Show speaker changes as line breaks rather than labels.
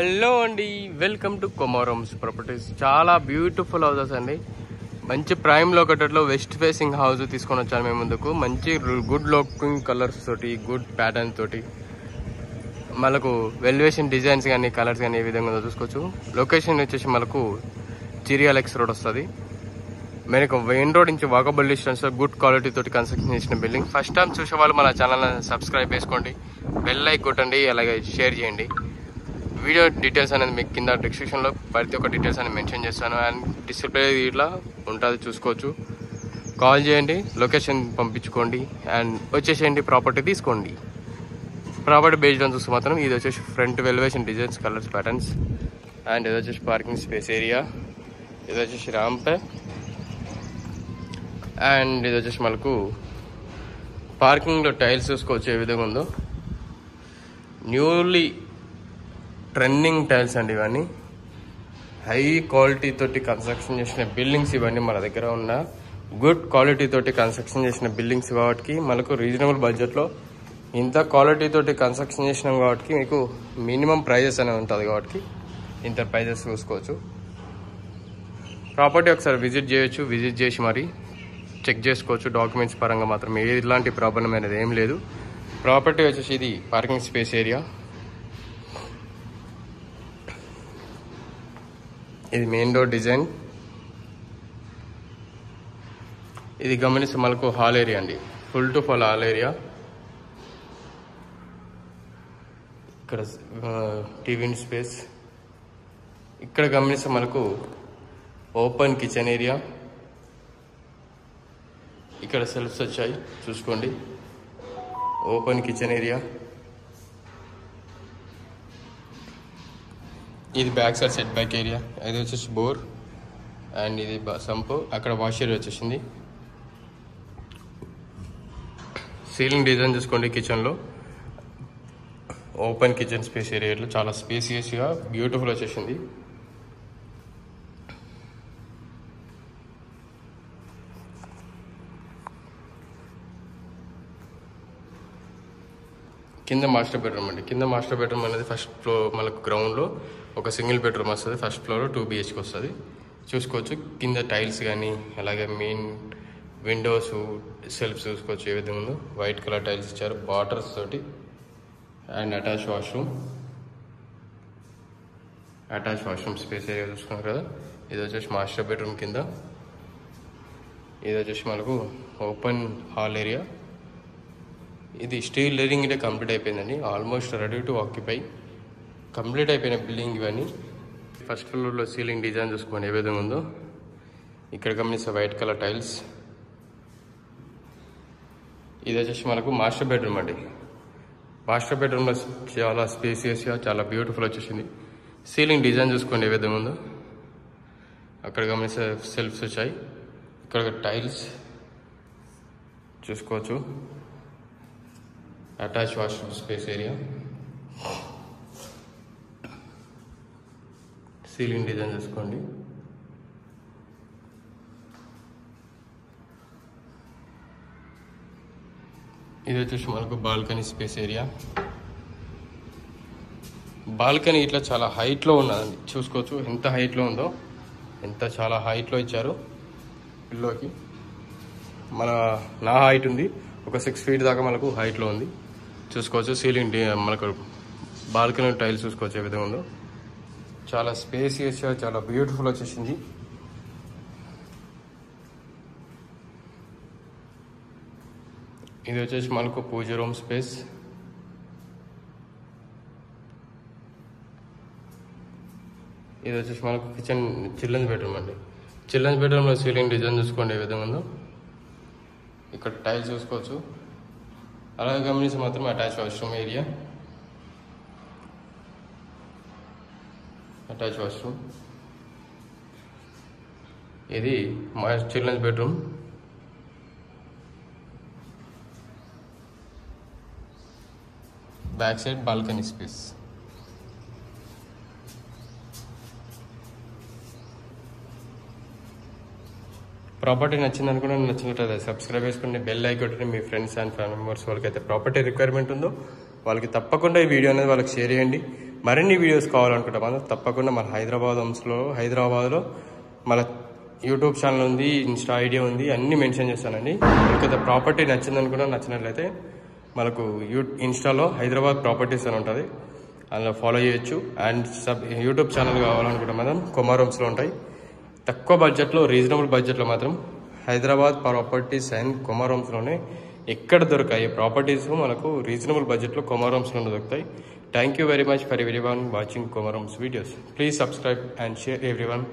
Hello అండి, welcome to కొమారమ్స్ properties. చాలా beautiful houses అండి. మంచి ప్రైమ్ లొకేటెడ్లో వెస్ట్ ఫేసింగ్ హౌస్ తీసుకొని వచ్చాను మేము ముందుకు. మంచి గుడ్ లుకింగ్ కలర్స్ తోటి, గుడ్ ప్యాటర్న్ తోటి, మనకు వెల్వేషన్ డిజైన్స్ కానీ కలర్స్ కానీ ఏ విధంగా చూసుకోవచ్చు. లొకేషన్ వచ్చేసి మనకు చిరియాలెక్స్ రోడ్ వస్తుంది. మనకు మెయిన్ రోడ్ నుంచి వాకబుల్ డిస్టెన్స్, గుడ్ క్వాలిటీ తోటి కన్స్ట్రక్షన్ చేసిన బిల్డింగ్. ఫస్ట్ టైం చూసే వాళ్ళు మన ఛానల్ని సబ్స్క్రైబ్ చేసుకోండి, బెల్ లైక్ కొట్టండి, అలాగే షేర్ చేయండి. వీడియో డీటెయిల్స్ అనేది మీకు కింద డిస్క్రిప్షన్లో ప్రతి ఒక్క డీటెయిల్స్ అనేది మెన్షన్ చేస్తాను. అండ్ డిస్ప్లే ఇట్లా ఉంటుంది, చూసుకోవచ్చు. కాల్ చేయండి, లొకేషన్ పంపించుకోండి, అండ్ వచ్చేసేయండి, ప్రాపర్టీ తీసుకోండి. ప్రాపర్టీ బేస్డ్ అని చూస్తే మాత్రం ఇది వచ్చేసి front వెల్వేషన్ designs, colours, patterns. And ఇది వచ్చేసి పార్కింగ్ స్పేస్ ఏరియా, ఇది వచ్చేసి ర్యాంప్, అండ్ ఇది వచ్చేసి మనకు పార్కింగ్లో టైల్స్ చూసుకోవచ్చు ఏ విధంగా ఉందో. న్యూలీ ట్రెండింగ్ టైల్స్ అండి ఇవన్నీ. హై క్వాలిటీ తోటి కన్స్ట్రక్షన్ చేసిన బిల్డింగ్స్ ఇవన్నీ మన దగ్గర ఉన్న గుడ్ క్వాలిటీ తోటి కన్స్ట్రక్షన్ చేసిన బిల్డింగ్స్ కాబట్టి మనకు రీజనబుల్ బడ్జెట్లో ఇంత క్వాలిటీ తోటి కన్స్ట్రక్షన్ చేసినాం కాబట్టి మీకు మినిమం ప్రైజెస్ అనేవి ఉంటుంది కాబట్టి ఇంత ప్రైజెస్ చూసుకోవచ్చు. ప్రాపర్టీ ఒకసారి విజిట్ చేయొచ్చు, విజిట్ చేసి మరి చెక్ చేసుకోవచ్చు. డాక్యుమెంట్స్ పరంగా మాత్రం ఎలాంటి ప్రాబ్లం అనేది ఏం లేదు. ప్రాపర్టీ వచ్చేసి ఇది పార్కింగ్ స్పేస్ ఏరియా, ఇది మెయిన్ డోర్ డిజైన్. ఇది గమనిస్తే మనకు హాల్ ఏరియా అండి, full to full hall area. ఇక్కడ టీవీ స్పేస్. ఇక్కడ గమనిస్తే మనకు ఓపెన్ కిచెన్ ఏరియా. ఇక్కడ సెల్ఫ్స్ వచ్చాయి చూసుకోండి, ఓపెన్ కిచెన్ ఏరియా. ఇది back side set back area. ఇది వచ్చేసి బోర్, అండ్ ఇది సంపు. అక్కడ వాష్ ఏరియా వచ్చేసింది. సీలింగ్ డిజైన్ చూసుకోండి కిచెన్లో. ఓపెన్ కిచెన్ స్పేస్ ఏరియాలో చాలా స్పేసియస్గా బ్యూటిఫుల్ వచ్చేసింది. కింద మాస్టర్ బెడ్రూమ్ అండి. కింద మాస్టర్ బెడ్రూమ్ అనేది ఫస్ట్ ఫ్లోర్ మనకు గ్రౌండ్లో ఒక సింగిల్ బెడ్రూమ్ వస్తుంది. ఫస్ట్ ఫ్లోర్ 2 BHK వస్తుంది, చూసుకోవచ్చు. కింద టైల్స్ కానీ అలాగే మెయిన్ విండోస్, సెల్ఫ్స్ చూసుకోవచ్చు ఏ విధంగా ఉందో. వైట్ కలర్ టైల్స్ ఇచ్చారు బార్డర్స్ తోటి. And attach washroom space area చూసుకున్నారు కదా. ఇది వచ్చేసి మాస్టర్ బెడ్రూమ్ కింద. ఇది వచ్చేసి మనకు ఓపెన్ హాల్ ఏరియా. ఇది స్టీల్ రేరింగ్ ఇదే కంప్లీట్ అయిపోయిందండి, almost ready to occupy. Complete అయిపోయిన బిల్డింగ్ ఇవన్నీ. ఫస్ట్ ఫ్లోర్లో సీలింగ్ డిజైన్ చూసుకోండి ఏ విధంగా ఉందో. ఇక్కడ గమనిస్తే వైట్ కలర్ టైల్స్. ఇది వచ్చేసి మనకు మాస్టర్ బెడ్రూమ్ అండి. మాస్టర్ బెడ్రూమ్లో చాలా స్పేసియస్గా చాలా బ్యూటిఫుల్ వచ్చేసింది. సీలింగ్ డిజైన్ చూసుకోండి ఏ విధంగా ఉందో. అక్కడ గమనిస్తే సెల్ఫ్స్ వచ్చాయి. ఇక్కడ టైల్స్ చూసుకోవచ్చు. Attach washroom space area. Ceiling design చూసుకోండి. ఇది వచ్చేసి మనకు బాల్కనీ స్పేస్ ఏరియా. బాల్కనీ ఇట్లా చాలా హైట్లో ఉన్నదండి, చూసుకోవచ్చు ఎంత హైట్లో ఉందో. చాలా హైట్లో ఇచ్చారు పిల్లోకి. నా హైట్ ఉంది, ఒక 6 feet దాకా మనకు హైట్లో ఉంది, చూసుకోవచ్చు. సీలింగ్ మనకు బాల్కనీ టైల్స్ చూసుకోవచ్చు ఏ విధంగా ఉందో. చాలా స్పేసియస్గా చాలా బ్యూటిఫుల్ వచ్చేసింది. ఇది వచ్చేసి మనకు పూజ రూమ్ స్పేస్. ఇది వచ్చేసి మనకు కిచెన్ చిల్డ్రన్స్ బెడ్రూమ్ అండి. చిల్డ్రన్స్ బెడ్రూమ్లో సీలింగ్ డిజైన్ చూసుకోండి ఏ విధంగా ఉందో. ఇక్కడ టైల్స్ చూసుకోవచ్చు. అలాగే గమనించి మాత్రం attach washroom area. Attach washroom. ఇది మా children's bedroom. Back side balcony space. Property నచ్చింది అనుకుంటే నచ్చినట్లయితే సబ్స్క్రైబ్ చేసుకోండి, బెల్ ఐకాన్ కొట్టండి. మీ ఫ్రెండ్స్ అండ్ ఫ్యామిలీ మెంబర్స్ వాళ్ళకైతే ప్రాపర్టీ రిక్వైర్మెంట్ ఉందో వాళ్ళకి తప్పకుండా ఈ వీడియో అనేది వాళ్ళకి షేర్ చేయండి. మరిన్ని వీడియోస్ కావాలనుకుంటే మాత్రం తప్పకుండా మన హైదరాబాద్లో మన యూట్యూబ్ ఛానల్ ఉంది, ఇన్స్టా ఐడి ఉంది, అన్నీ మెన్షన్ చేస్తానండి. మీకు ప్రాపర్టీ నచ్చినట్లయితే మనకు ఇన్స్టాలో హైదరాబాద్ ప్రాపర్టీస్ అని ఉంటుంది, అందులో ఫాలో చేయొచ్చు. అండ్ యూట్యూబ్ ఛానల్ కావాలనుకుంటే మాత్రం కొమారోమ్స్లో ఉంటాయి. తక్కువ బడ్జెట్లో, రీజనబుల్ బడ్జెట్లో మాత్రం హైదరాబాద్ ప్రాపర్టీస్ అండ్ కొమారోమ్స్లోనే ఎక్కడ దొరకాయి ప్రాపర్టీస్ మనకు రీజనబుల్ బడ్జెట్లో కొమారోమ్స్లోనే దొరుకుతాయి. Thank you very much for everyone watching కొమారోమ్స్ videos. Please subscribe and share everyone.